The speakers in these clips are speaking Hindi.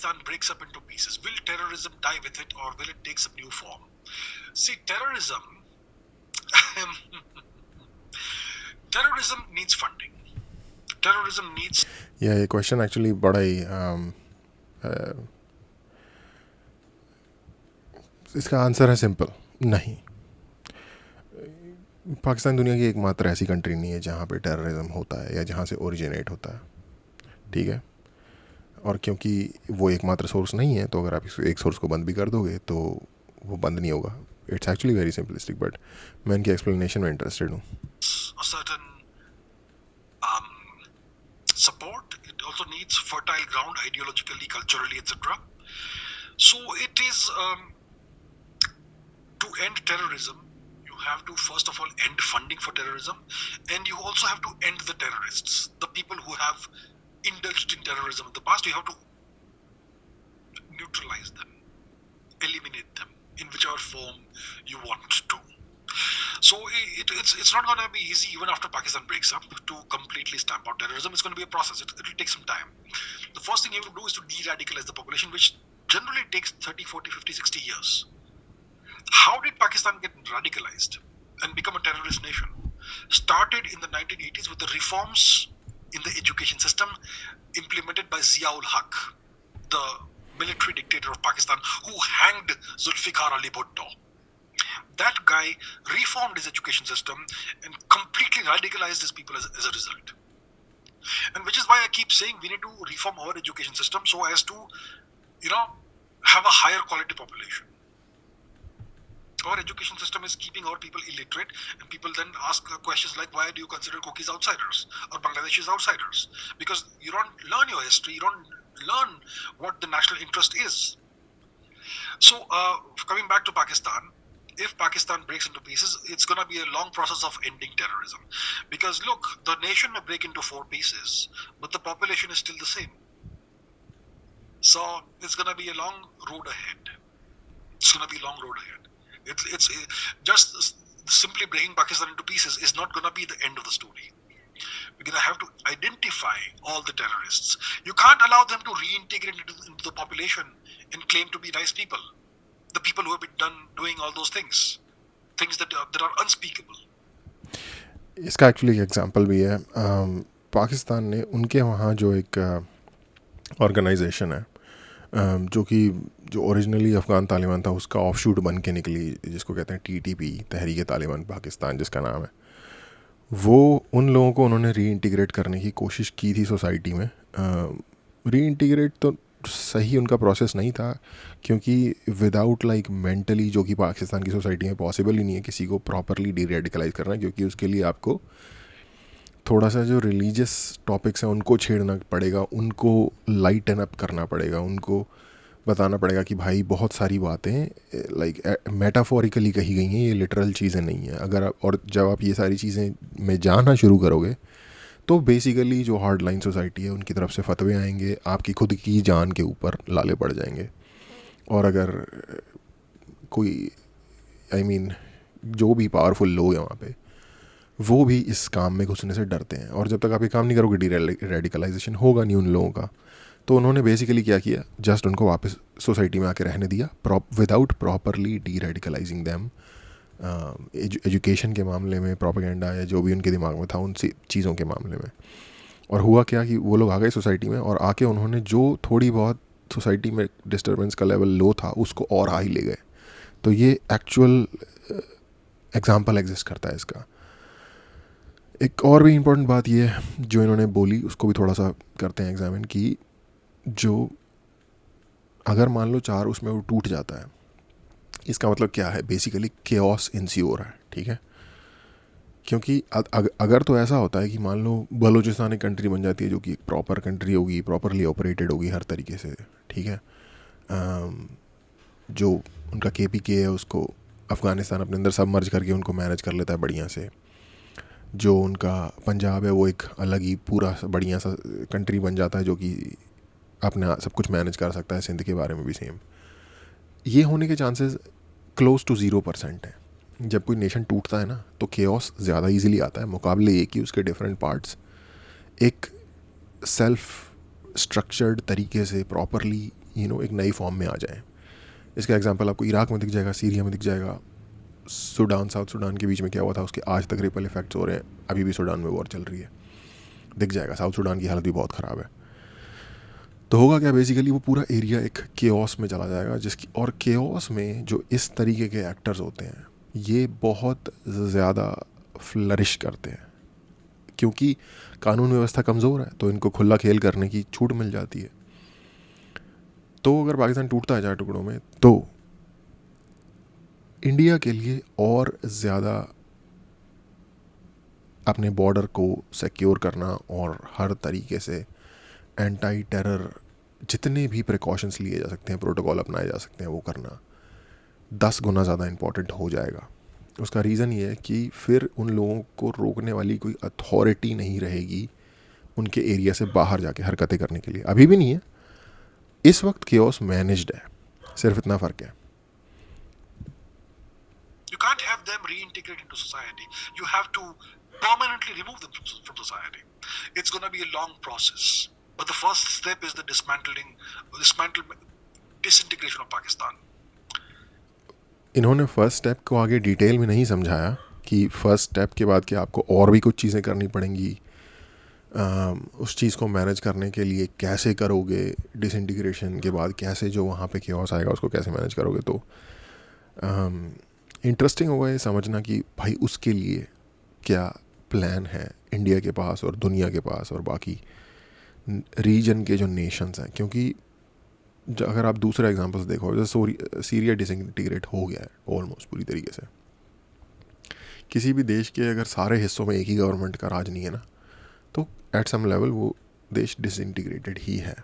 Pakistan breaks up into pieces, will terrorism die with it, or will it take some new form? See, terrorism needs funding. Terrorism needs. ये क्वेश्चन एक्चुअली बड़ा ही इसका आंसर है सिंपल, नहीं। पाकिस्तान दुनिया की एकमात्र ऐसी कंट्री नहीं है जहाँ पे टेररिज्म होता है या जहाँ से ओरिजिनेट होता है, ठीक है। और क्योंकि वो एकमात्र सोर्स नहीं है, तो अगर आप एक सोर्स को बंद भी कर दोगे तो वो बंद नहीं होगा। It's actually very simplistic, but मैं इनकी एक्सप्लेनेशन में इंटरेस्टेड हूँ। A certain support. It also needs fertile ground ideologically, culturally, etc. So it is to end terrorism, you have to first of all end funding for terrorism, and you also have to end the terrorists, the people who have indulged in terrorism in the past. You have to neutralize them, eliminate them in whichever form you want to. So it's not going to be easy even after Pakistan breaks up to completely stamp out terrorism. It's going to be a process. It will take some time. The first thing you have to do is to de-radicalize the population, which generally takes 30, 40, 50, 60 years. How did Pakistan get radicalized and become a terrorist nation? Started in the 1980s with the reforms in the education system implemented by Ziaul Haq, the military dictator of Pakistan, who hanged Zulfikar Ali Bhutto. That guy reformed his education system and completely radicalized his people as a result. And which is why I keep saying we need to reform our education system so as to, have a higher quality population. Our education system is keeping our people illiterate, and people then ask questions like, why do you consider Cookies outsiders or Bangladeshis outsiders? Because you don't learn your history, you don't learn what the national interest is. So coming back to Pakistan, if Pakistan breaks into pieces, it's going to be a long process of ending terrorism. Because look, the nation may break into 4 pieces, but the population is still the same. So it's going to be a long road ahead. It's going to be a long road ahead. It's just simply breaking Pakistan into pieces is not going to be the end of the story. We're going to have to identify all the terrorists. You can't allow them to reintegrate into the population and claim to be nice people. The people who have been doing all those things that are unspeakable. इसका एक्चुअली एक एग्जांपल भी है। पाकिस्तान ने उनके वहाँ जो एक ऑर्गेनाइजेशन है जो ओरिजिनली अफ़गान तालिबान था, उसका ऑफशूट बन के निकली, जिसको कहते हैं TTP, तहरीक तालिबान पाकिस्तान जिसका नाम है, वो उन लोगों को उन्होंने रीइंटीग्रेट करने की कोशिश की थी सोसाइटी में। रीइंटीग्रेट तो सही उनका प्रोसेस नहीं था, क्योंकि विदाउट मेंटली, जो कि पाकिस्तान की सोसाइटी में पॉसिबल ही नहीं है किसी को प्रॉपरली डी रेडिकलाइज करना, क्योंकि उसके लिए आपको थोड़ा सा जो रिलीजियस टॉपिक्स हैं उनको छेड़ना पड़ेगा, उनको लाइटन अप करना पड़ेगा, उनको बताना पड़ेगा कि भाई बहुत सारी बातें मेटाफोरिकली कही गई हैं, ये लिटरल चीज़ें नहीं हैं। अगर आप और जब आप ये सारी चीज़ें में जाना शुरू करोगे तो बेसिकली जो हार्ड लाइन सोसाइटी है उनकी तरफ से फतवे आएंगे, आपकी खुद की जान के ऊपर लाले पड़ जाएंगे। और अगर कोई जो भी पावरफुल लोग हैं वहाँ पे, वो भी इस काम में घुसने से डरते हैं, और जब तक आप ये काम नहीं करोगे डी रेडिकलाइजेशन होगा नहीं उन लोगों का। तो उन्होंने बेसिकली क्या किया, जस्ट उनको वापस सोसाइटी में आके रहने दिया without properly deradicalising them. Education के मामले में, प्रोपेगेंडा या जो भी उनके दिमाग में था उन चीज़ों के मामले में। और हुआ क्या कि वो लोग आ गए सोसाइटी में, और आके उन्होंने जो थोड़ी बहुत सोसाइटी में डिस्टर्बेंस का लेवल लो था उसको और हाई ले गए। तो ये एक्चुअल एग्जाम्पल एग्जिस्ट करता है इसका। एक और भी इम्पोर्टेंट बात ये है जो इन्होंने बोली, उसको भी थोड़ा सा करते हैं एग्जामिन, कि जो अगर मान लो 4 उसमें वो टूट जाता है, इसका मतलब क्या है, बेसिकली केओस इंस्यू हो रहा है, ठीक है। क्योंकि अगर तो ऐसा होता है कि मान लो बलूचिस्तान एक कंट्री बन जाती है जो कि एक प्रॉपर कंट्री होगी, प्रॉपरली ऑपरेटेड होगी हर तरीके से, ठीक है। जो उनका KPK है उसको अफ़गानिस्तान अपने अंदर सब मर्ज करके उनको मैनेज कर लेता है बढ़िया से। जो उनका पंजाब है वो एक अलग ही पूरा बढ़िया सा कंट्री बन जाता है जो कि अपने सब कुछ मैनेज कर सकता है। सिंध के बारे में भी सेम। ये होने के चांसेस क्लोज टू 0% है। जब कोई नेशन टूटता है ना तो केओस ज़्यादा इजीली आता है, मुकाबले ये कि उसके डिफरेंट पार्ट्स एक सेल्फ स्ट्रक्चर्ड तरीके से प्रॉपरली एक नई फॉर्म में आ जाएं। इसका एग्जांपल आपको इराक में दिख जाएगा, सीरिया में दिख जाएगा, सूडान, साउथ सूडान के बीच में क्या हुआ था उसके आज तक रिपल इफेक्ट्स हो रहे हैं, अभी भी सूडान में वॉर चल रही है, दिख जाएगा। साउथ सूडान की हालत भी बहुत ख़राब है। तो होगा क्या, बेसिकली वो पूरा एरिया एक केओस में चला जाएगा, जिसकी और केओस में जो इस तरीके के एक्टर्स होते हैं ये बहुत ज़्यादा फ्लरिश करते हैं, क्योंकि कानून व्यवस्था कमज़ोर है तो इनको खुला खेल करने की छूट मिल जाती है। तो अगर पाकिस्तान टूटता है 4 टुकड़ों में तो इंडिया के लिए और ज़्यादा अपने बॉर्डर को सिक्योर करना और हर तरीके से एंटी टेरर जितने भी प्रिकॉशंस लिए जा सकते हैं, प्रोटोकॉल अपनाए जा सकते हैं, वो करना 10 गुना ज़्यादा इम्पॉर्टेंट हो जाएगा। उसका रीज़न ये है कि फिर उन लोगों को रोकने वाली कोई अथॉरिटी नहीं रहेगी उनके एरिया से बाहर जाके हरकतें करने के लिए। अभी भी नहीं है, इस वक्त केओस मैनेज्ड है, सिर्फ इतना फ़र्क है। You can't have them reintegrate into society. You have to permanently remove them from society. It's going to be a long process. But the first step is the disintegration of Pakistan. इन्होंने फर्स्ट स्टेप को आगे डिटेल में नहीं समझाया कि फर्स्ट स्टेप के बाद कि आपको और भी कुछ चीज़ें करनी पड़ेंगी, उस चीज़ को मैनेज करने के लिए कैसे करोगे, डिसइंटीग्रेशन के बाद कैसे जो वहाँ पे केओस आएगा उसको कैसे मैनेज करोगे। तो इंटरेस्टिंग होगा ये समझना कि भाई उसके लिए क्या प्लान है इंडिया के पास और दुनिया के पास और बाकी रीजन के जो नेशंस हैं। क्योंकि अगर आप दूसरा एग्जांपल्स देखो, जैसे सीरिया डिसइंटीग्रेट हो गया है ऑलमोस्ट पूरी तरीके से, किसी भी देश के अगर सारे हिस्सों में एक ही गवर्नमेंट का राज नहीं है ना, तो एट सम लेवल वो देश डिसइंटीग्रेटेड ही है।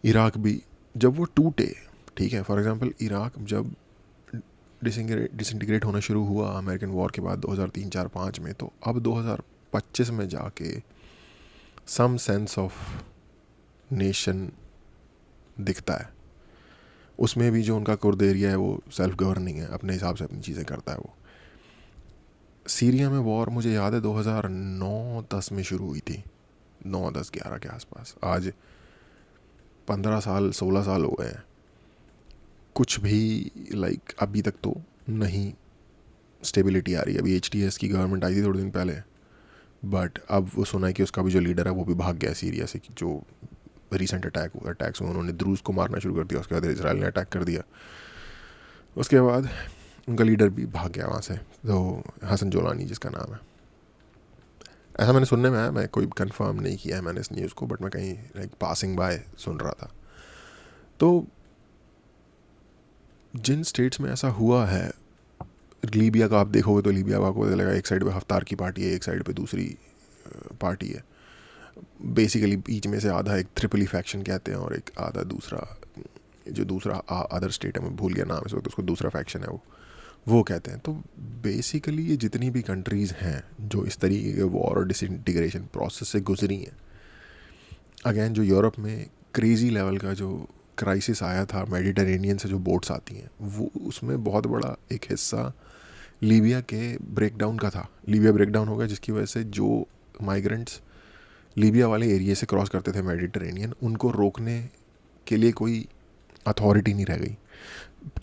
इराक भी जब वो टूटे, ठीक है, फॉर एग्जांपल इराक जब डिसइंटीग्रेट होना शुरू हुआ अमेरिकन वॉर के बाद 2003, 4, 5 में, तो अब 2025 में जाके सम सेंस ऑफ नेशन दिखता है। उसमें भी जो उनका कुर्द एरिया है वो सेल्फ गवर्निंग है, अपने हिसाब से अपनी चीज़ें करता है वो। सीरिया में वॉर मुझे याद है 2009-10 में शुरू हुई थी, 9-10-11 के आसपास। आज 15 साल 16 साल हो गए हैं, कुछ भी अभी तक तो नहीं स्टेबिलिटी आ रही है। अभी HTS की गवर्नमेंट आई थी थोड़े दिन पहले, बट अब वो सुना है कि उसका भी जो लीडर है वो भी भाग गया सीरिया से, कि जो रिसेंट अटैक्स हुए उन्होंने द्रूज को मारना शुरू कर दिया, उसके बाद इसराइल ने अटैक कर दिया, उसके बाद उनका लीडर भी भाग गया वहाँ से, तो हसन जोलानी जिसका नाम है। ऐसा मैंने सुनने में आया, मैं कोई कंफर्म नहीं किया है मैंने इस न्यूज़ को, बट मैं कहीं पासिंग बाय सुन रहा था। तो जिन स्टेट्स में ऐसा हुआ है, लीबिया का आप देखोगे तो लीबिया का आपको लगेगा एक साइड पे हफ्तार की पार्टी है, एक साइड पे दूसरी पार्टी है। बेसिकली बीच में से आधा एक ट्रिपली फैक्शन कहते हैं और एक आधा दूसरा, जो दूसरा अदर स्टेट है, मैं भूल गया नाम इस वक्त, उसको दूसरा फैक्शन है वो कहते हैं। तो बेसिकली ये जितनी भी कंट्रीज़ हैं जो इस तरीके के वॉर और डिसइंटीग्रेशन प्रोसेस से गुजरी हैं, अगेन जो यूरोप में क्रेज़ी लेवल का जो क्राइसिस आया था मेडिटरेनियन से जो बोट्स आती हैं, वो उसमें बहुत बड़ा एक हिस्सा लीबिया के ब्रेकडाउन का था। लीबिया ब्रेकडाउन हो गया जिसकी वजह से जो माइग्रेंट्स लीबिया वाले एरिया से क्रॉस करते थे मेडिटरेनियन, उनको रोकने के लिए कोई अथॉरिटी नहीं रह गई।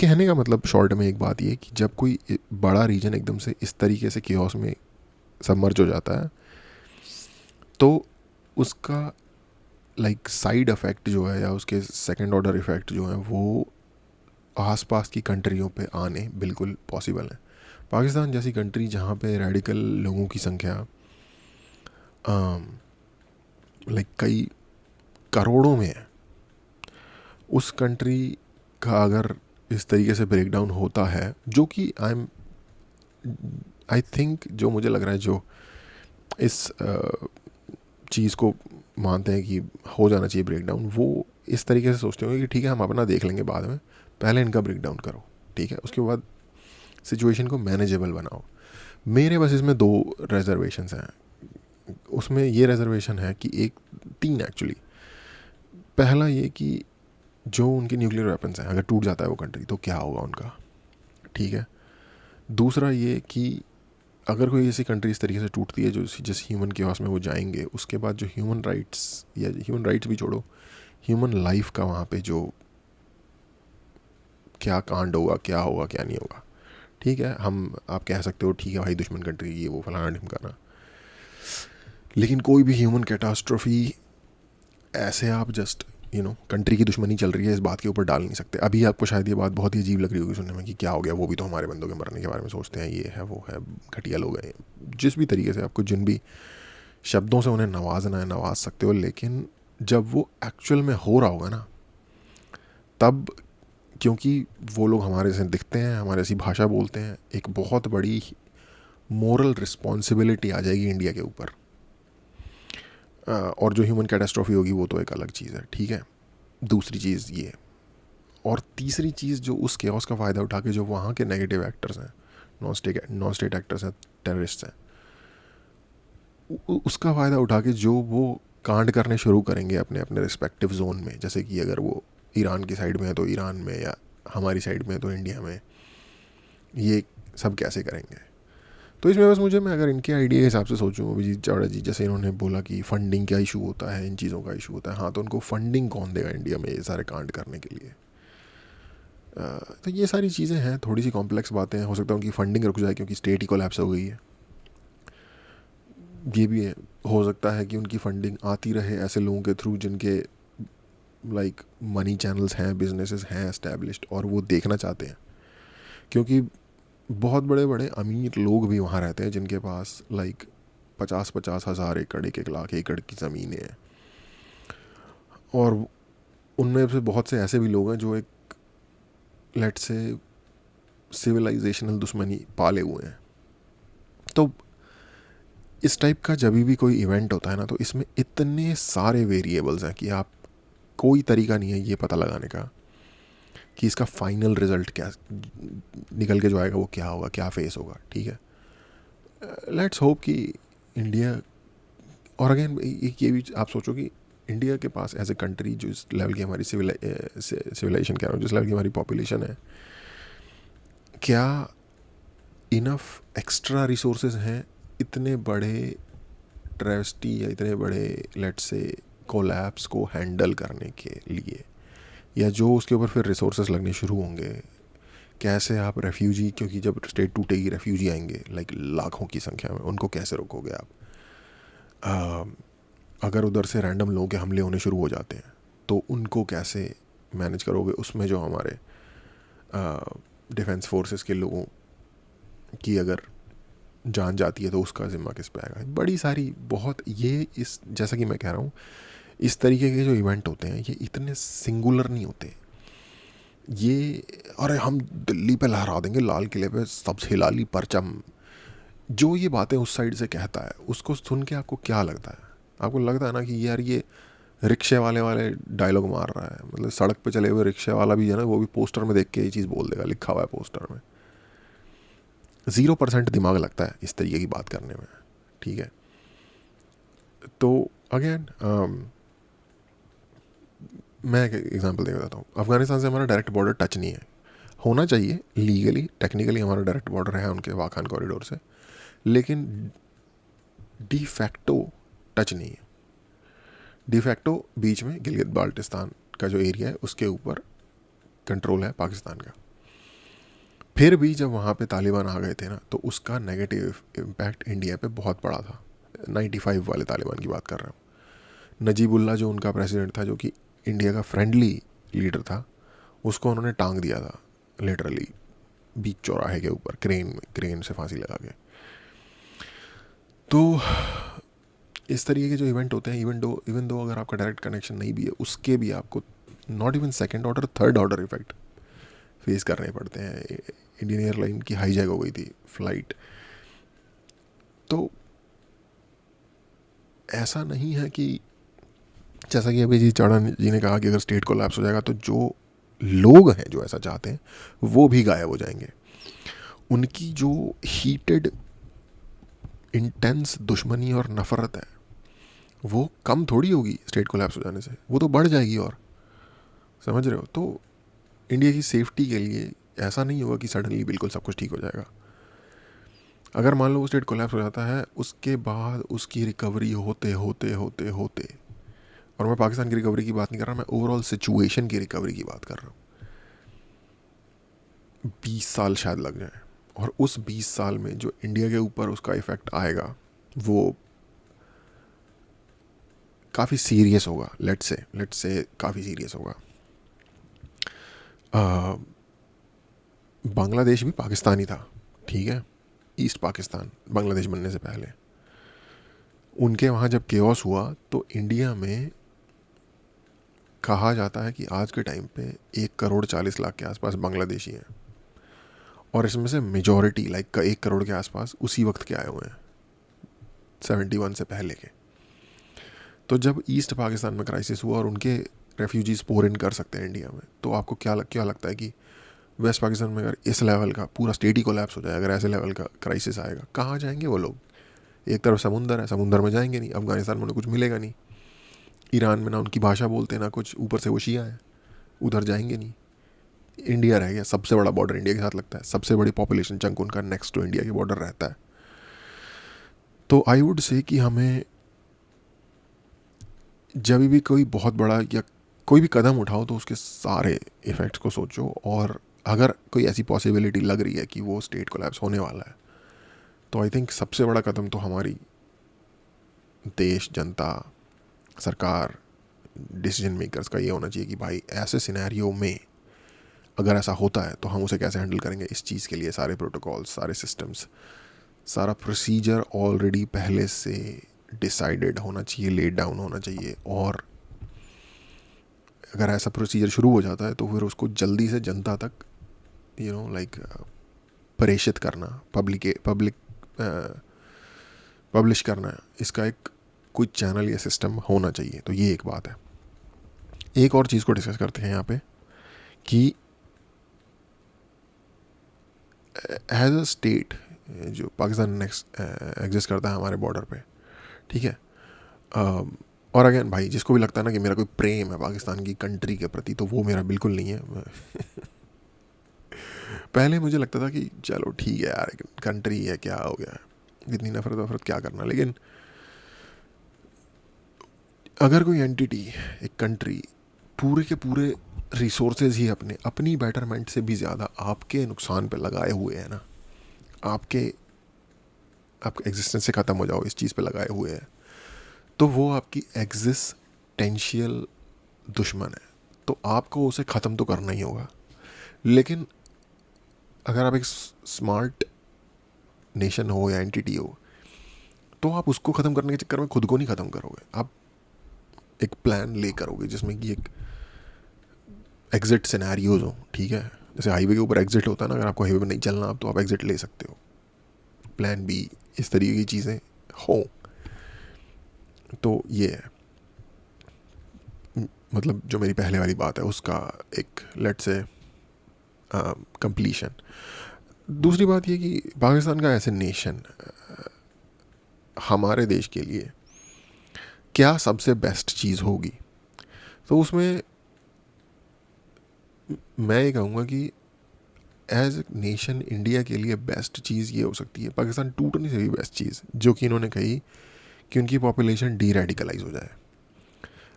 कहने का मतलब शॉर्ट में एक बात ये कि जब कोई बड़ा रीजन एकदम से इस तरीके से केओस में सबमर्ज हो जाता है तो उसका साइड इफ़ेक्ट जो है या उसके सेकंड ऑर्डर इफ़ेक्ट जो है वो आसपास की कंट्रियों पे आने बिल्कुल पॉसिबल है। पाकिस्तान जैसी कंट्री जहाँ पे रेडिकल लोगों की संख्या कई करोड़ों में है, उस कंट्री का अगर इस तरीके से ब्रेकडाउन होता है, जो कि आई थिंक जो मुझे लग रहा है जो इस चीज़ को मानते हैं कि हो जाना चाहिए ब्रेकडाउन, वो इस तरीके से सोचते होंगे कि ठीक है हम अपना देख लेंगे बाद में, पहले इनका ब्रेकडाउन करो, ठीक है, उसके बाद सिचुएशन को मैनेजेबल बनाओ। मेरे बस इसमें 2 रिजर्वेशंस हैं। उसमें ये रिजर्वेशन है कि 3 एक्चुअली। पहला ये कि जो उनके न्यूक्लियर वेपन्स हैं अगर टूट जाता है वो कंट्री तो क्या होगा उनका, ठीक है। दूसरा ये कि अगर कोई ऐसी कंट्री इस तरीके से टूटती है जो जिस ह्यूमन केओस में वो जाएंगे, उसके बाद जो ह्यूमन राइट्स, या ह्यूमन राइट्स भी छोड़ो, ह्यूमन लाइफ का वहाँ पे जो क्या कांड होगा, क्या नहीं होगा। ठीक है, आप कह सकते हो ठीक है भाई दुश्मन कंट्री ये वो फलाना ढिमकाना, लेकिन कोई भी ह्यूमन कैटास्ट्रोफी ऐसे आप जस्ट कंट्री की दुश्मनी चल रही है इस बात के ऊपर डाल नहीं सकते। अभी आपको शायद ये बात बहुत ही अजीब लग रही होगी सुनने में कि क्या हो गया, वो भी तो हमारे बंदों के मरने के बारे में सोचते हैं, ये है वो है, घटिया लोग हैं। जिस भी तरीके से आपको जिन भी शब्दों से उन्हें नवाजना है नवाज सकते हो, लेकिन जब वो एक्चुअल में हो रहा होगा ना, तब क्योंकि वो लोग हमारे से दिखते हैं, हमारे ऐसी भाषा बोलते हैं, एक बहुत बड़ी मोरल रिस्पॉन्सिबिलिटी आ जाएगी इंडिया के ऊपर। और जो ह्यूमन कैटास्ट्रॉफी होगी वो तो एक अलग चीज़ है, ठीक है। दूसरी चीज़ ये, और तीसरी चीज़ जो उस केओस का फ़ायदा उठा के जो वहाँ के नेगेटिव एक्टर्स हैं, नॉन स्टेट एक्टर्स हैं, टेररिस्ट हैं, उसका फ़ायदा उठा के जो वो कांड करने शुरू करेंगे अपने अपने रिस्पेक्टिव जोन में, जैसे कि अगर वो ईरान की साइड में है तो ईरान में, या हमारी साइड में है तो इंडिया में, ये सब कैसे करेंगे। तो इसमें बस मैं अगर इनके आइडिया के हिसाब से सोचूँ, अभिजीत चावड़ा जी जैसे इन्होंने बोला कि फ़ंडिंग का इशू होता है, इन चीज़ों का इशू होता है, हाँ तो उनको फ़ंडिंग कौन देगा इंडिया में ये सारे कांड करने के लिए। तो ये सारी चीज़ें हैं, थोड़ी सी कॉम्प्लेक्स बातें हैं। हो सकता है उनकी फ़ंडिंग रुक जाए क्योंकि स्टेट ही कोलैप्स हो गई है, ये भी है। हो सकता है कि उनकी फ़ंडिंग आती रहे ऐसे लोगों के थ्रू जिनके लाइक मनी चैनल्स हैं, बिजनेसेस हैं एस्टैब्लिश्ड, और वो देखना चाहते हैं, क्योंकि बहुत बड़े बड़े अमीर लोग भी वहाँ रहते हैं जिनके पास लाइक 50-50 हज़ार एकड़, 1-1 लाख एकड़ की ज़मीनें हैं, और उनमें से बहुत से ऐसे भी लोग हैं जो एक लेट से सिविलाइजेशनल दुश्मनी पाले हुए हैं। तो इस टाइप का जब भी कोई इवेंट होता है ना, तो इसमें इतने सारे वेरिएबल्स हैं कि आप कोई तरीका नहीं है ये पता लगाने का कि इसका फाइनल रिजल्ट क्या निकल के जो आएगा वो क्या होगा, क्या फेस होगा, ठीक है। लेट्स होप कि इंडिया, और अगेन ये भी आप सोचो कि इंडिया के पास एज ए कंट्री जो इस लेवल की हमारी सिविलाइजेशन कह रहा हूँ, जिस लेवल की हमारी पॉपुलेशन है, क्या इनफ एक्स्ट्रा रिसोर्सेज हैं इतने बड़े ट्रेवेस्टी या इतने बड़े लेट्स से कोलैप्स को हैंडल करने के लिए, या जो उसके ऊपर फिर रिसोर्सेज लगने शुरू होंगे, कैसे आप रेफ्यूजी, क्योंकि जब स्टेट टूटेगी रेफ्यूजी आएंगे लाइक लाखों की संख्या में, उनको कैसे रोकोगे आप। अगर उधर से रैंडम लोगों के हमले होने शुरू हो जाते हैं तो उनको कैसे मैनेज करोगे, उसमें जो हमारे डिफेंस फोर्सेस के लोगों की अगर जान जाती है तो उसका ज़िम्मा किस पे आएगा। बड़ी सारी बहुत ये इस जैसा कि मैं कह रहा हूँ, इस तरीके के जो इवेंट होते हैं ये इतने सिंगुलर नहीं होते। ये अरे हम दिल्ली पे लहरा देंगे, लाल किले पे सबसे हिला ली परचम, जो ये बातें उस साइड से कहता है उसको सुन के आपको क्या लगता है? आपको लगता है ना कि यार ये रिक्शे वाले डायलॉग मार रहा है, मतलब सड़क पे चले हुए रिक्शे वाला भी है ना, वो भी पोस्टर में देख के ये चीज़ बोल देगा, लिखा हुआ है पोस्टर में। 0% दिमाग लगता है इस तरीके की बात करने में, ठीक है। तो अगेन मैं एक एग्जांपल दे देता हूँ। अफ़गानिस्तान से हमारा डायरेक्ट बॉर्डर टच नहीं है, होना चाहिए लीगली टेक्निकली हमारा डायरेक्ट बॉर्डर है उनके वाखान कॉरिडोर से, लेकिन डी फैक्टो टच नहीं है। डी फैक्टो बीच में गिलगित बाल्टिस्तान का जो एरिया है उसके ऊपर कंट्रोल है पाकिस्तान का। फिर भी जब वहाँ पे तालिबान आ गए थे ना, तो उसका नेगेटिव इम्पैक्ट इंडिया पे बहुत बड़ा था। 95 वाले तालिबान की बात कर रहा हूँ। नजीबुल्ला जो उनका प्रेसिडेंट था, जो कि इंडिया का फ्रेंडली लीडर था, उसको उन्होंने टांग दिया था लिटरली बीच चौराहे के ऊपर, क्रेन से फांसी लगा के। तो इस तरीके के जो इवेंट होते हैं, इवन दो अगर आपका डायरेक्ट कनेक्शन नहीं भी है, उसके भी आपको not even second order, third order effect face करने पड़ते हैं। इंडियन एयरलाइन की हाईजैक हो गई थी फ्लाइट, तो ऐसा नहीं है कि जैसा कि अभी जी चाड़ा जी ने कहा कि अगर स्टेट कोलैप्स हो जाएगा तो जो लोग हैं जो ऐसा चाहते हैं वो भी गायब हो जाएंगे। उनकी जो हीटेड इंटेंस दुश्मनी और नफरत है वो कम थोड़ी होगी स्टेट कोलैप्स हो जाने से, वो तो बढ़ जाएगी। और समझ रहे हो? तो इंडिया की सेफ्टी के लिए ऐसा नहीं होगा कि सडनली बिल्कुल सब कुछ ठीक हो जाएगा। अगर मान लो वो स्टेट कोलैप्स हो जाता है, उसके बाद उसकी रिकवरी होते होते होते होते और मैं पाकिस्तान की रिकवरी की बात नहीं कर रहा, मैं ओवरऑल सिचुएशन की रिकवरी की बात कर रहा हूँ। 20 साल शायद लग जाए, और उस 20 साल में जो इंडिया के ऊपर उसका इफ़ेक्ट आएगा वो काफ़ी सीरियस होगा। लेट्स से काफ़ी सीरियस होगा। बांग्लादेश भी पाकिस्तान ही था, ठीक है, ईस्ट पाकिस्तान बांग्लादेश बनने से पहले। उनके वहाँ जब केओस हुआ तो इंडिया में कहा जाता है कि आज के टाइम पे 1,40,00,000 के आसपास बांग्लादेशी हैं, और इसमें से मेजॉरिटी लाइक 1 करोड़ के आसपास उसी वक्त के आए हुए हैं, 71 से पहले के। तो जब ईस्ट पाकिस्तान में क्राइसिस हुआ और उनके रेफ्यूजीज पोर इन कर सकते हैं इंडिया में, तो आपको क्या लगता है कि वेस्ट पाकिस्तान में अगर इस लेवल का पूरा स्टेट ही कोलैप्स हो जाए, अगर ऐसे लेवल का क्राइसिस आएगा, कहाँ जाएंगे वो लोग? एक तरफ समुंदर है, समुंदर में जाएंगे नहीं, अफगानिस्तान में उन्हें कुछ मिलेगा नहीं, ईरान में ना उनकी भाषा बोलते ना कुछ, ऊपर से वो शिया है, उधर जाएंगे नहीं। इंडिया रह गया, सबसे बड़ा बॉर्डर इंडिया के साथ लगता है, सबसे बड़ी पॉपुलेशन चंक उनका नेक्स्ट टू इंडिया के बॉर्डर रहता है। तो आई वुड से कि हमें जब भी कोई बहुत बड़ा या कोई भी कदम उठाओ तो उसके सारे इफ़ेक्ट्स को सोचो, और अगर कोई ऐसी पॉसिबिलिटी लग रही है कि वो स्टेट कोलैप्स होने वाला है, तो आई थिंक सबसे बड़ा कदम तो हमारी देश, जनता, सरकार, डिसीजन मेकर्स का ये होना चाहिए कि भाई ऐसे सिनेरियो में अगर ऐसा होता है तो हम उसे कैसे हैंडल करेंगे। इस चीज़ के लिए सारे प्रोटोकॉल्स, सारे सिस्टम्स, सारा प्रोसीजर ऑलरेडी पहले से डिसाइडेड होना चाहिए, लेड डाउन होना चाहिए। और अगर ऐसा प्रोसीजर शुरू हो जाता है तो फिर उसको जल्दी से जनता तक प्रेषित करना, पब्लिश करना, इसका एक कोई चैनल या सिस्टम होना चाहिए। तो ये एक बात है। एक और चीज़ को डिस्कस करते हैं यहाँ पे कि एज अ स्टेट जो पाकिस्तान एग्जिस्ट करता है हमारे बॉर्डर पे, ठीक है, और अगेन भाई जिसको भी लगता है ना कि मेरा कोई प्रेम है पाकिस्तान की कंट्री के प्रति, तो वो मेरा बिल्कुल नहीं है। पहले मुझे लगता था कि चलो ठीक है यार, कंट्री है, क्या हो गया, इतनी नफरत वफरत क्या करना। लेकिन अगर कोई एंटिटी, एक कंट्री पूरे के पूरे रिसोर्सेज ही अपनी बेटरमेंट से भी ज़्यादा आपके नुकसान पे लगाए हुए हैं ना, आपके एग्जिस्टेंस से ख़त्म हो जाओ इस चीज़ पे लगाए हुए हैं, तो वो आपकी एग्जिस्टेंशियल दुश्मन है। तो आपको उसे ख़त्म तो करना ही होगा। लेकिन अगर आप एक स्मार्ट नेशन हो या एंटिटी हो, तो आप उसको ख़त्म करने के चक्कर में खुद को नहीं ख़त्म करोगे। आप एक प्लान ले करोगे जिसमें कि एक एग्जिट सिनेरियोज हो, ठीक है, जैसे हाईवे के ऊपर एग्जिट होता है ना, अगर आपको हाईवे पर नहीं चलना आप, तो आप एग्जिट ले सकते हो, प्लान बी, इस तरीके की चीज़ें हो। तो ये है, मतलब जो मेरी पहले वाली बात है उसका एक लेट्स से कंप्लीशन। दूसरी बात ये कि पाकिस्तान का ऐसे नेशन हमारे देश के लिए क्या सबसे बेस्ट चीज़ होगी, तो उसमें मैं ये कहूँगा कि एज ए नेशन इंडिया के लिए बेस्ट चीज़ ये हो सकती है, पाकिस्तान टूटने से भी बेस्ट चीज़ जो कि इन्होंने कही कि उनकी पॉपुलेशन डी रेडिकलाइज हो जाए।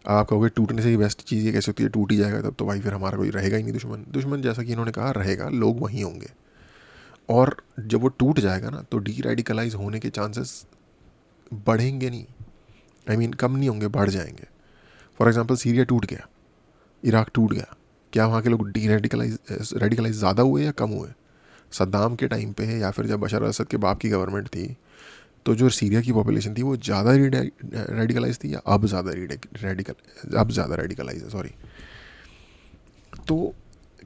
आप कहोगे टूटने से ही बेस्ट चीज़ ये कैसे होती है, टूट ही जाएगा तब तो भाई फिर हमारा कोई रहेगा ही नहीं दुश्मन जैसा कि इन्होंने कहा रहेगा, लोग वहीं होंगे। और जब वो टूट जाएगा ना तो डी रेडिकलाइज होने के चांसेस बढ़ेंगे नहीं, आई मीन कम नहीं होंगे, बढ़ जाएंगे। फॉर एग्जांपल सीरिया टूट गया, इराक टूट गया, क्या वहाँ के लोग डी रेडिकलाइज ज़्यादा हुए या कम हुए? सद्दाम के टाइम पे या फिर जब बशर असद के बाप की गवर्नमेंट थी, तो जो सीरिया की पॉपुलेशन थी वो ज़्यादा रेडिकलाइज थी या अब ज़्यादा रेडिकलाइज है, सॉरी। तो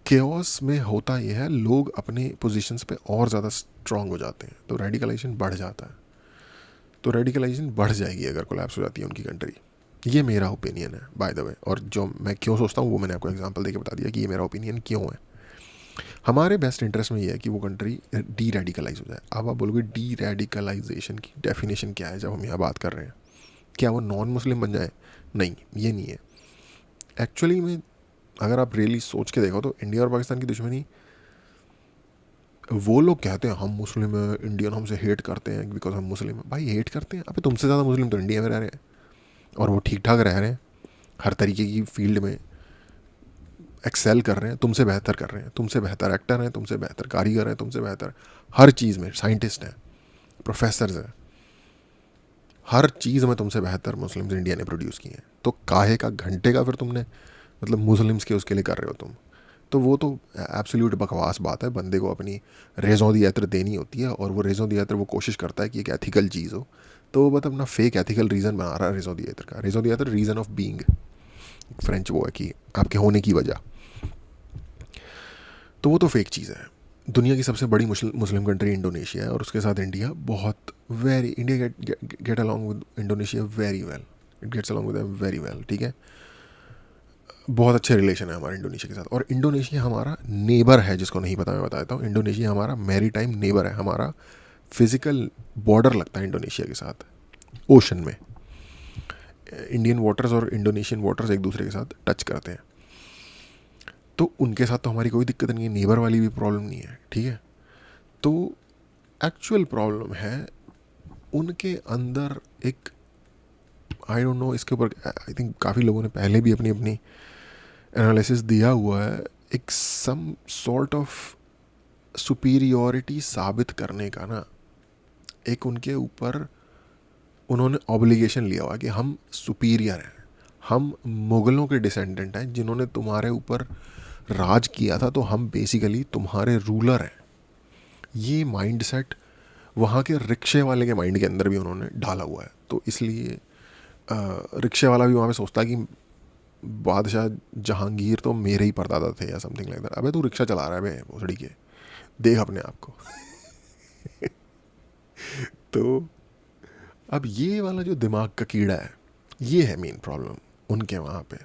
केओस में होता ये है, लोग अपने पोजीशंस पे और ज़्यादा स्ट्रांग हो जाते हैं, तो रेडिकलाइजेशन बढ़ जाता है। तो रेडिकलाइजेशन बढ़ जाएगी अगर कोलैप्स हो जाती है उनकी कंट्री। ये मेरा ओपिनियन है बाय द वे, और जो मैं क्यों सोचता हूँ वो मैंने आपको एग्जांपल देके बता दिया कि ये मेरा ओपिनियन क्यों है। हमारे बेस्ट इंटरेस्ट में ये है कि वो कंट्री डी रेडिकलाइज हो जाए। अब आप बोलोगे डी रेडिकलाइजेशन की डेफिनेशन क्या है जब हम यहाँ बात कर रहे हैं, क्या वो नॉन मुस्लिम बन जाए? नहीं, ये नहीं है। एक्चुअली में अगर आप रियली सोच के देखो तो इंडिया और पाकिस्तान की दुश्मनी, वो लोग कहते हैं हम मुस्लिम हैं, इंडियन हमसे हेट करते हैं बिकॉज हम मुस्लिम हैं। भाई हेट करते हैं, अबे तुमसे ज़्यादा मुस्लिम तो इंडिया में रह रहे हैं और वो ठीक ठाक रह रहे हैं। हर तरीके की फील्ड में एक्सेल कर रहे हैं, तुमसे बेहतर कर रहे हैं, तुमसे बेहतर एक्टर हैं, तुमसे बेहतर कारीगर हैं, तुमसे बेहतर हर चीज़ में साइंटिस्ट हैं, प्रोफेसर्स हैं, हर चीज़ में तुमसे बेहतर मुस्लिम्स इंडिया ने प्रोड्यूस किए हैं। तो काहे का घंटे का फिर तुमने मतलब मुस्लिम्स के उसके लिए कर रहे हो तुम? तो वो तो एब्सोल्यूट बकवास बात है। बंदे को अपनी रेज़ों दी यात्र देनी होती है, और वो रेज़ों दी यात्र वो कोशिश करता है कि एक एथिकल चीज़ हो, तो वो मतलब अपना फेक एथिकल रीज़न बना रहा है रेज़ों दी यात्र का। रेज़ों दी यात्र रीज़न ऑफ बीइंग, फ्रेंच वो है कि आपके होने की वजह। तो वो तो फेक चीज़ है। दुनिया की सबसे बड़ी मुस्लिम कंट्री इंडोनेशिया है, और उसके साथ इंडिया बहुत very India get along with Indonesia very well, it gets along with them very well, ठीक है। बहुत अच्छे रिलेशन है हमारे इंडोनेशिया के साथ। और इंडोनेशिया हमारा नेबर है, जिसको नहीं पता मैं बता देता हूँ। इंडोनेशिया हमारा मैरी टाइम नेबर है, हमारा फिजिकल बॉर्डर लगता है इंडोनेशिया के साथ ओशन में। इंडियन वाटर्स और इंडोनेशियन वाटर्स एक दूसरे के साथ टच करते हैं, तो उनके साथ तो हमारी कोई दिक्कत नहीं है, नेबर वाली भी प्रॉब्लम नहीं है, ठीक है। तो एक्चुअल प्रॉब्लम है उनके अंदर एक, आई डोंट नो, इसके ऊपर आई थिंक काफ़ी लोगों ने पहले भी अपनी अपनी एनालिसिस दिया हुआ है। एक सम सॉर्ट ऑफ सुपीरियोरिटी साबित करने का ना, एक उनके ऊपर उन्होंने ऑब्लिगेशन लिया हुआ कि हम सुपीरियर हैं, हम मुग़लों के डिसेंडेंट हैं जिन्होंने तुम्हारे ऊपर राज किया था, तो हम बेसिकली तुम्हारे रूलर हैं। ये माइंडसेट वहाँ के रिक्शे वाले के माइंड के अंदर भी उन्होंने डाला हुआ है। तो इसलिए रिक्शे वाला भी वहाँ पे सोचता है कि बादशाह जहांगीर तो मेरे ही परदादा थे या समथिंग लाइक दैट। अबे तू रिक्शा चला रहा है बे भोसड़ी के, देख अपने आप को। तो अब ये वाला जो दिमाग का कीड़ा है, ये है मेन प्रॉब्लम उनके वहाँ पे।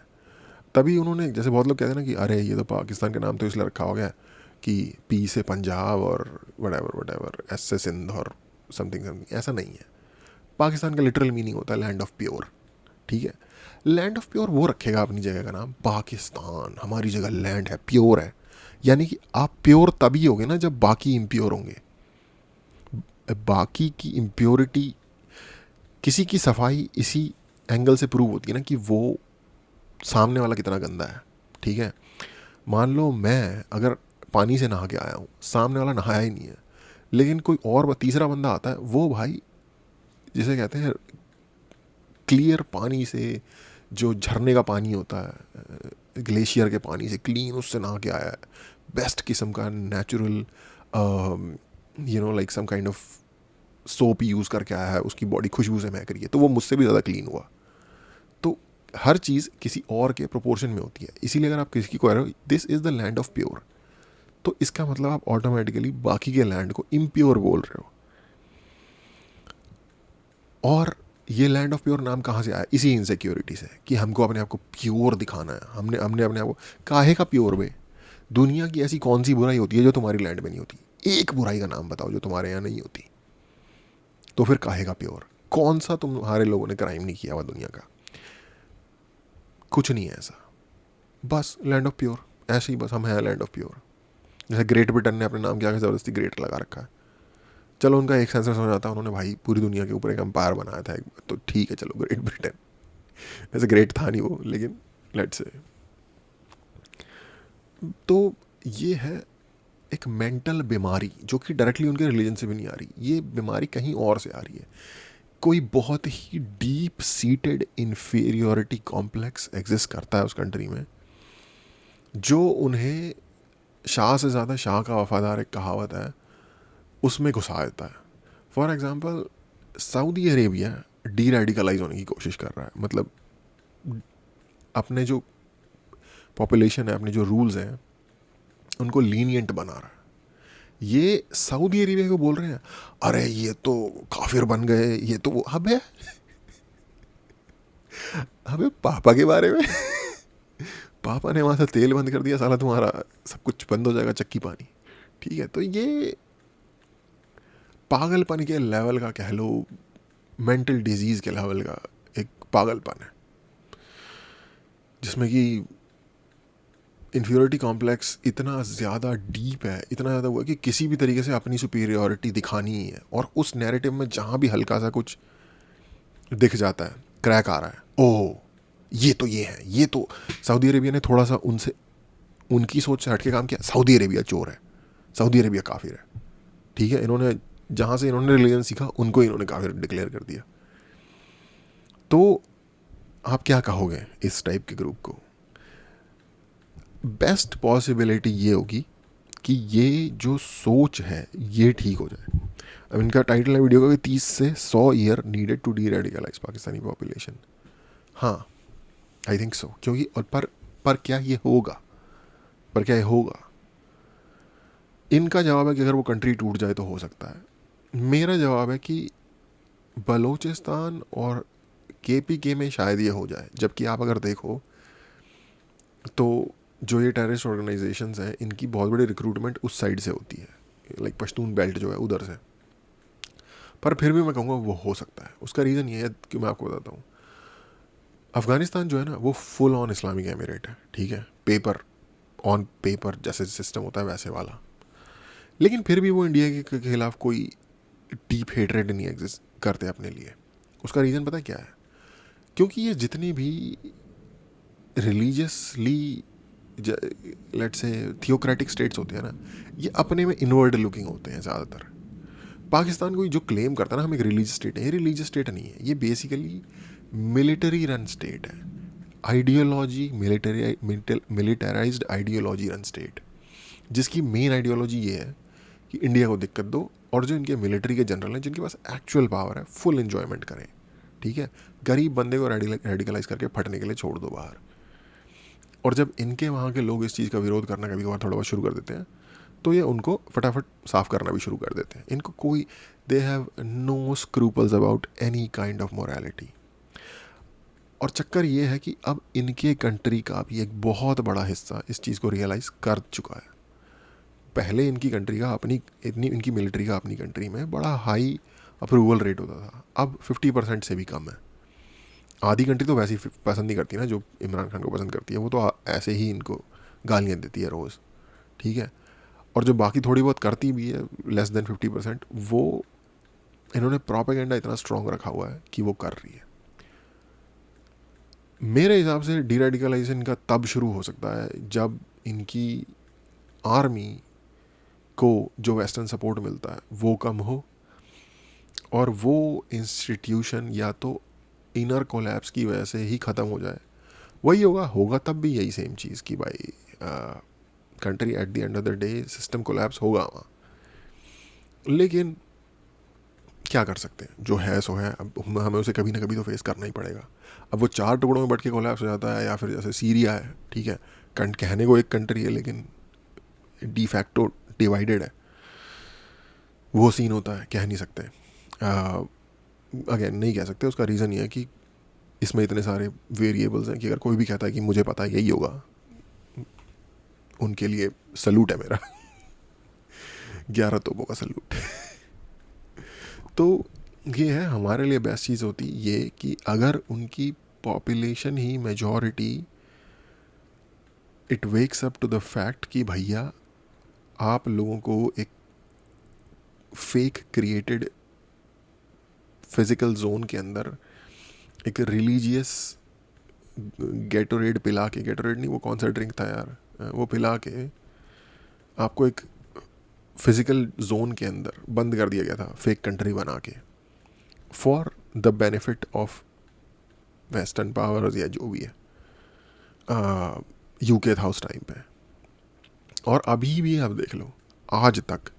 तभी उन्होंने, जैसे बहुत लोग कहते हैं ना कि अरे ये तो पाकिस्तान के नाम तो इसलिए रखा हो गया कि पी से पंजाब और वट एवर एस से सिंध और समथिंग समथिंग, ऐसा नहीं है। पाकिस्तान का लिटरल मीनिंग होता है लैंड ऑफ प्योर, ठीक है। लैंड ऑफ प्योर वो रखेगा अपनी जगह का नाम, पाकिस्तान हमारी जगह लैंड है, प्योर है। यानी कि आप प्योर तभी होगे ना जब बाकी इम्प्योर होंगे। बाकी की इम्प्योरिटी, किसी की सफाई इसी एंगल से प्रूव होती है ना कि वो सामने वाला कितना गंदा है, ठीक है। मान लो मैं अगर पानी से नहा के आया हूँ, सामने वाला नहाया ही नहीं है, लेकिन कोई और तीसरा बंदा आता है, वो भाई जिसे कहते हैं क्लियर पानी से, जो झरने का पानी होता है, ग्लेशियर के पानी से क्लीन, उससे नहा के आया है, बेस्ट किस्म का natural like some kind of soap use करके आया है, उसकी बॉडी खुशबू से महक रही है, तो वो मुझसे भी ज़्यादा क्लीन हुआ। तो हर चीज़ किसी और के प्रोपोर्शन में होती है। इसीलिए अगर आप किसी को कह रहे हो this is the land of pure, तो इसका मतलब आप ऑटोमेटिकली बाकी के लैंड को इम्प्योर बोल रहे हो। और ये लैंड ऑफ प्योर नाम कहाँ से आया? इसी इनसिक्योरिटी से कि हमको अपने आप को प्योर दिखाना है। हमने हमने अपने आप को, काहे का प्योर बे? दुनिया की ऐसी कौन सी बुराई होती है जो तुम्हारी लैंड में नहीं होती? एक बुराई का नाम बताओ जो तुम्हारे यहाँ नहीं होती, तो फिर काहे का प्योर? कौन सा तुम्हारे लोगों ने क्राइम नहीं किया हुआ दुनिया का? कुछ नहीं है ऐसा, बस लैंड ऑफ प्योर, ऐसे ही बस हम हैं लैंड ऑफ प्योर। जैसे ग्रेट ब्रिटेन ने अपने नाम की आगे ज़बरदस्ती ग्रेट लगा रखा है। चलो उनका एक सेंसर हो जाता है, उन्होंने भाई पूरी दुनिया के ऊपर एक एम्पायर बनाया था, तो ठीक है चलो ग्रेट ब्रिटेन, ऐसे ग्रेट था नहीं वो, लेकिन लेट्स से। तो ये है एक मेंटल बीमारी जो कि डायरेक्टली उनके रिलीजन से भी नहीं आ रही, ये बीमारी कहीं और से आ रही है। कोई बहुत ही deep seated inferiority complex exist करता है उस कंट्री में, जो उन्हें शाह से ज़्यादा शाह का वफादार, एक कहावत है, उसमें घुसा देता है। For example Saudi Arabia D radicalise होने की कोशिश कर रहा है, मतलब अपने जो पॉपुलेशन है, अपने जो रूल्स हैं, उनको लीनियंट बना रहा है। ये सऊदी अरेबिया को बोल रहे हैं अरे ये तो काफिर बन गए, ये तो वो। अबे अबे पापा के बारे में पापा ने वहाँ से तेल बंद कर दिया, साला तुम्हारा सब कुछ बंद हो जाएगा, चक्की पानी, ठीक है। तो ये पागलपन के लेवल का कह लो, मेंटल डिजीज़ के लेवल का एक पागलपन है, जिसमें कि इन्फ्योरिटी कॉम्प्लेक्स इतना ज़्यादा डीप है, इतना ज़्यादा हुआ कि किसी भी तरीके से अपनी सुपीरियॉरिटी दिखानी ही है। और उस नैरेटिव में जहाँ भी हल्का सा कुछ दिख जाता है, क्रैक आ रहा है, ओह ये है, ये तो सऊदी अरेबिया ने थोड़ा सा उनसे उनकी सोच से हट के काम किया, सऊदी अरेबिया चोर है, सऊदी अरेबिया काफिर है, ठीक है। इन्होंने जहाँ से इन्होंने रिलीजन सीखा उनको इन्होंने काफिर डिक्लेयर कर दिया। तो आप क्या कहोगे इस टाइप के ग्रुप को? बेस्ट पॉसिबिलिटी ये होगी कि ये जो सोच है ये ठीक हो जाए। अब इनका टाइटल है वीडियो का कि 30 से 100 year needed to deradicalise Pakistani population. हाँ, आई थिंक सो, क्योंकि और पर क्या ये होगा? पर क्या ये होगा? इनका जवाब है कि अगर वो कंट्री टूट जाए तो हो सकता है। मेरा जवाब है कि बलूचिस्तान और KPK में शायद ये हो जाए, जबकि आप अगर देखो तो जो ये टेररिस्ट ऑर्गेनाइजेशंस हैं इनकी बहुत बड़ी रिक्रूटमेंट उस साइड से होती है, लाइक पश्तून बेल्ट जो है उधर से। पर फिर भी मैं कहूँगा वो हो सकता है। उसका रीज़न ये है कि मैं आपको बताता हूँ, अफ़गानिस्तान जो है ना वो फुल ऑन इस्लामिक एमिरेट है, ठीक है, पेपर ऑन पेपर जैसे सिस्टम होता है वैसे वाला। लेकिन फिर भी वो इंडिया के खिलाफ कोई डीप हेटरेड नहीं एग्जिस्ट करते अपने लिए। उसका रीज़न पता है क्या है? क्योंकि ये जितनी भी religiously let's say theocratic states होते हैं ना, ये अपने में इनवर्ड लुकिंग होते हैं ज़्यादातर। पाकिस्तान को जो क्लेम करता है ना हम एक रिलीजियस स्टेट है, ये रिलीजियस स्टेट नहीं है, ये बेसिकली मिलिट्री रन स्टेट है। Ideology militarised ideology run state, जिसकी मेन आइडियोलॉजी ये है कि इंडिया को दिक्कत दो और जो इनके मिलिट्री के जनरल हैं जिनके पास एक्चुअल पावर है फुल इन्जॉयमेंट करें, ठीक है। गरीब बंदे को रेडिकलाइज करके फटने के लिए छोड़ दो बाहर। और जब इनके वहाँ के लोग इस चीज़ का विरोध करना कभी कभार थोड़ा बहुत शुरू कर देते हैं तो ये उनको फटाफट साफ करना भी शुरू कर देते हैं। इनको कोई they have no scruples about any kind of morality. और चक्कर ये है कि अब इनके कंट्री का भी एक बहुत बड़ा हिस्सा इस चीज़ को रियलाइज़ कर चुका है। पहले इनकी कंट्री का अपनी इतनी इनकी मिलिट्री का अपनी कंट्री में बड़ा हाई अप्रूवल रेट होता था, अब 50% से भी कम है। आधी कंट्री तो वैसे ही पसंद नहीं करती ना, जो इमरान खान को पसंद करती है वो तो ऐसे ही इनको गालियाँ देती है रोज़, ठीक है। और जो बाकी थोड़ी बहुत करती भी है लेस देन 50%, वो इन्होंने प्रोपेगेंडा इतना स्ट्रॉन्ग रखा हुआ है कि वो कर रही है। मेरे हिसाब से डी रेडिकलाइजेशन का तब शुरू हो सकता है जब इनकी आर्मी को जो वेस्टर्न सपोर्ट मिलता है वो कम हो और वो इंस्टीट्यूशन या तो इनर कोलैप्स की वजह से ही ख़त्म हो जाए। वही होगा तब भी यही सेम चीज़ कि भाई country at the end of the day system collapse होगा वहाँ। लेकिन क्या कर सकते हैं, जो है सो है, अब हमें उसे कभी ना कभी तो फेस करना ही पड़ेगा। अब वो 4 टुकड़ों में बट के कोलैप्स हो जाता है या फिर जैसे सीरिया है, ठीक है, कहने को एक कंट्री है लेकिन डी फैक्टो डिवाइडेड है, वो सीन होता है, कह नहीं सकते। अगेन नहीं कह सकते, उसका रीज़न ये है कि इसमें इतने सारे वेरिएबल्स हैं कि अगर कोई भी कहता है कि मुझे पता है यही होगा, उनके लिए सल्यूट है मेरा 11 तोपों का सल्यूट तो ये है हमारे लिए बेस्ट चीज़ होती ये कि अगर उनकी पॉपुलेशन ही majority it wakes up to the fact कि भैया आप लोगों को एक फेक क्रिएटेड फिजिकल जोन के अंदर एक रिलीजियस गेटोरेड पिला के, गेटोरेड नहीं वो कौन सा ड्रिंक था यार, वो पिला के आपको एक फिजिकल जोन के अंदर बंद कर दिया गया था फेक कंट्री बना के for the benefit of western powers या जो भी है। यूके था उस टाइम पे। और अभी भी आप देख लो आज तक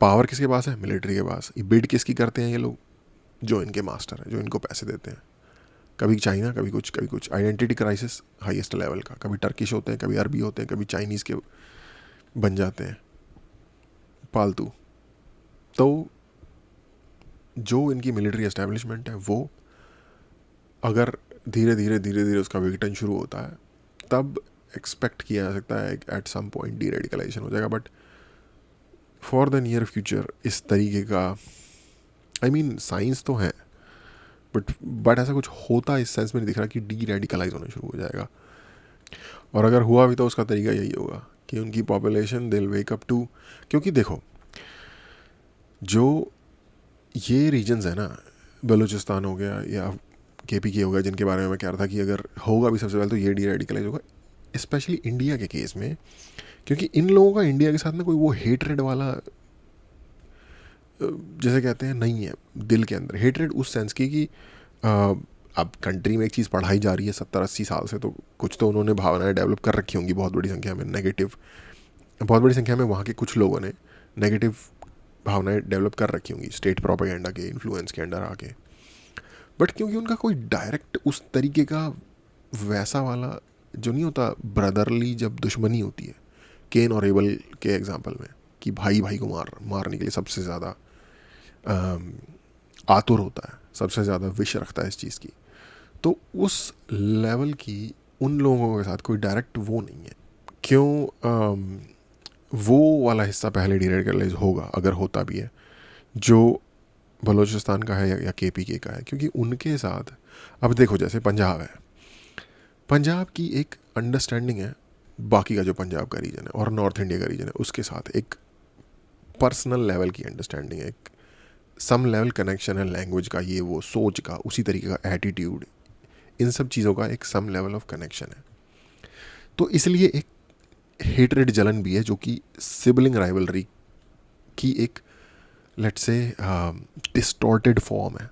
पावर किसके पास है? मिलिट्री के पास। ये बिड किसकी करते हैं ये लोग? जो इनके मास्टर हैं, जो इनको पैसे देते हैं। कभी चाइना, कभी कुछ। आइडेंटिटी क्राइसिस हाईएस्ट लेवल का, कभी टर्किश होते हैं, कभी अरबी होते हैं, कभी चाइनीज़ के बन जाते हैं पालतू। तो जो इनकी मिलिट्री एस्टेब्लिशमेंट है वो अगर धीरे धीरे उसका विघटन शुरू होता है तब एक्सपेक्ट किया जा सकता है at some point deradicalisation हो जाएगा। But for the near future इस तरीके का आई मीन साइंस तो है बट ऐसा कुछ होता इस सेंस में नहीं दिख रहा कि डी रेडिकलाइज होना शुरू हो जाएगा। और अगर हुआ भी तो उसका तरीका यही होगा कि उनकी पॉपुलेशन दिल वेक अप टू, क्योंकि देखो जो ये रीजन्स है ना, बलूचिस्तान हो गया या KPK हो गया, जिनके बारे में मैं कह रहा था कि अगर होगा भी सबसे पहले तो ये डी रेडिकलाइज होगा, स्पेशली इंडिया के केस में, क्योंकि इन लोगों का इंडिया के साथ में कोई वो हेटरेड वाला जैसे कहते हैं नहीं है दिल के अंदर। हेटरेड उस सेंस की कि अब कंट्री में एक चीज़ पढ़ाई जा रही है 70-80 साल से, तो कुछ तो उन्होंने भावनाएं डेवलप कर रखी होंगी बहुत बड़ी संख्या में, नेगेटिव, बहुत बड़ी संख्या में वहाँ के कुछ लोगों ने नेगेटिव भावनाएं डेवलप कर रखी होंगी स्टेट प्रोपेगेंडा के इन्फ्लुएंस के अंडर आके। बट क्योंकि उनका कोई डायरेक्ट उस तरीके का वैसा वाला जो नहीं होता ब्रदरली जब दुश्मनी होती है, केन और एबल के एग्जांपल में, कि भाई भाई को मारने के लिए सबसे ज़्यादा आतुर होता है, सबसे ज़्यादा विश रखता है इस चीज़ की, तो उस लेवल की उन लोगों के साथ कोई डायरेक्ट वो नहीं है। क्यों वो वाला हिस्सा पहले डीरेडिकलाइज होगा, अगर होता भी है, जो बलूचिस्तान का है या KPK का है, क्योंकि उनके साथ अब देखो जैसे पंजाब है, पंजाब की एक अंडरस्टैंडिंग है बाकी का जो पंजाब का रीजन है और नॉर्थ इंडिया का रीजन है उसके साथ, एक पर्सनल लेवल की अंडरस्टैंडिंग है, एक सम लेवल कनेक्शन है, लैंग्वेज का, ये वो सोच का, उसी तरीके का एटीट्यूड, इन सब चीज़ों का एक सम लेवल ऑफ कनेक्शन है। तो इसलिए एक हेटरेड जलन भी है जो कि सिबलिंग राइवलरी की एक लेट्स से डिस्टॉर्टेड फॉर्म है।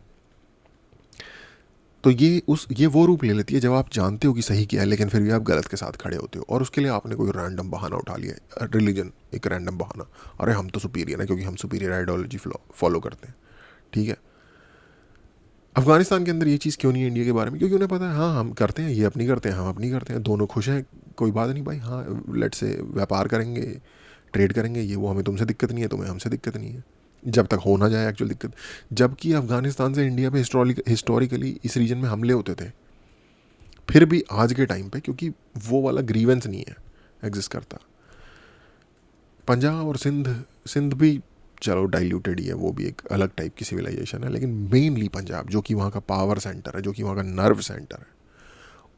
तो ये वो रूप ले लेती है जब आप जानते हो कि सही क्या है लेकिन फिर भी आप गलत के साथ खड़े होते हो, और उसके लिए आपने कोई रैंडम बहाना उठा लिया, रिलीजन एक रैंडम बहाना, अरे हम तो सुपीरियर हैं क्योंकि हम सुपीरियर आइडियोलॉजी फॉलो करते हैं, ठीक है। अफगानिस्तान के अंदर ये चीज़ क्यों नहीं है इंडिया के बारे में? क्योंकि उन्हें पता है हाँ हम करते हैं, ये अपनी करते हैं, हम अपनी करते हैं, दोनों खुश हैं, कोई बात नहीं भाई, हाँ लेट से व्यापार करेंगे, ट्रेड करेंगे, ये वो, हमें तुमसे दिक्कत नहीं है, तुम्हें हमसे दिक्कत नहीं है, जब तक हो ना जाए एक्चुअल दिक्कत। जबकि अफगानिस्तान से इंडिया पे हिस्टोरिकली इस रीजन में हमले होते थे, फिर भी आज के टाइम पे क्योंकि वो वाला ग्रीवेंस नहीं है एग्जिस्ट करता। पंजाब और सिंध भी चलो डाइल्यूटेड ही है, वो भी एक अलग टाइप की सिविलाइजेशन है, लेकिन मेनली पंजाब जो कि वहाँ का पावर सेंटर है, जो कि वहाँ का नर्व सेंटर है,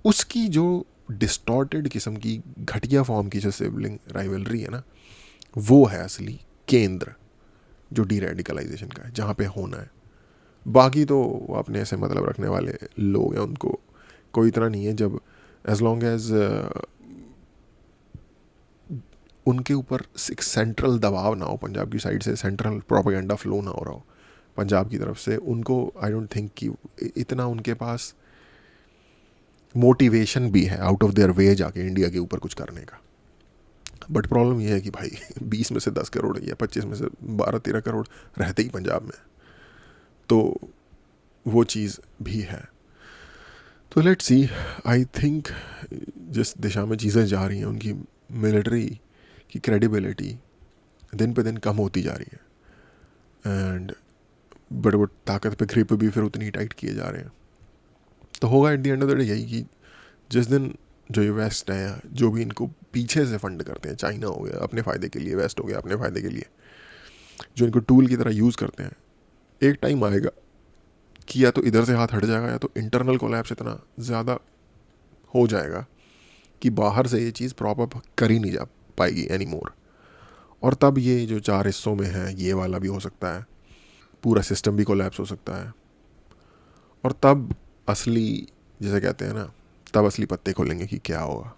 उसकी जो डिस्टॉर्टेड किस्म की घटिया फॉर्म की जो सिबलिंग राइवलरी है ना, वो है असली केंद्र जो डी रेडिकलाइजेशन का है, जहाँ पे होना है। बाकी तो अपने ऐसे मतलब रखने वाले लोग हैं, उनको कोई इतना नहीं है, जब एज लॉन्ग एज उनके ऊपर एक सेंट्रल दबाव ना हो, पंजाब की साइड से सेंट्रल प्रोपेगेंडा फ्लो ना हो रहा हो पंजाब की तरफ से, उनको आई डोंट थिंक कि इतना उनके पास मोटिवेशन भी है आउट ऑफ देयर वे जाके इंडिया के ऊपर कुछ करने का। बट प्रॉब्लम ये है कि भाई 20 में से 10 करोड़ या 25 में से 12-13 करोड़ रहते ही पंजाब में, तो वो चीज़ भी है। तो लेट्स सी, आई थिंक जिस दिशा में चीज़ें जा रही हैं, उनकी मिलिट्री की क्रेडिबिलिटी दिन पे दिन कम होती जा रही है, एंड बट वो ताकत पे ग्रिप भी फिर उतनी टाइट किए जा रहे हैं। तो होगा at the end of the day यही कि जिस दिन जो ये वेस्ट है, जो भी इनको पीछे से फंड करते हैं, चाइना हो गया अपने फ़ायदे के लिए, वेस्ट हो गया अपने फ़ायदे के लिए, जो इनको टूल की तरह यूज़ करते हैं, एक टाइम आएगा कि या तो इधर से हाथ हट जाएगा या तो इंटरनल कोलैप्स इतना ज़्यादा हो जाएगा कि बाहर से ये चीज़ प्रॉपर कर ही नहीं जा पाएगी एनी मोर। और तब ये जो 4 हिस्सों में है, ये वाला भी हो सकता है, पूरा सिस्टम भी कोलैप्स हो सकता है, और तब असली, जैसे कहते हैं ना, तब असली पत्ते खोलेंगे कि क्या होगा।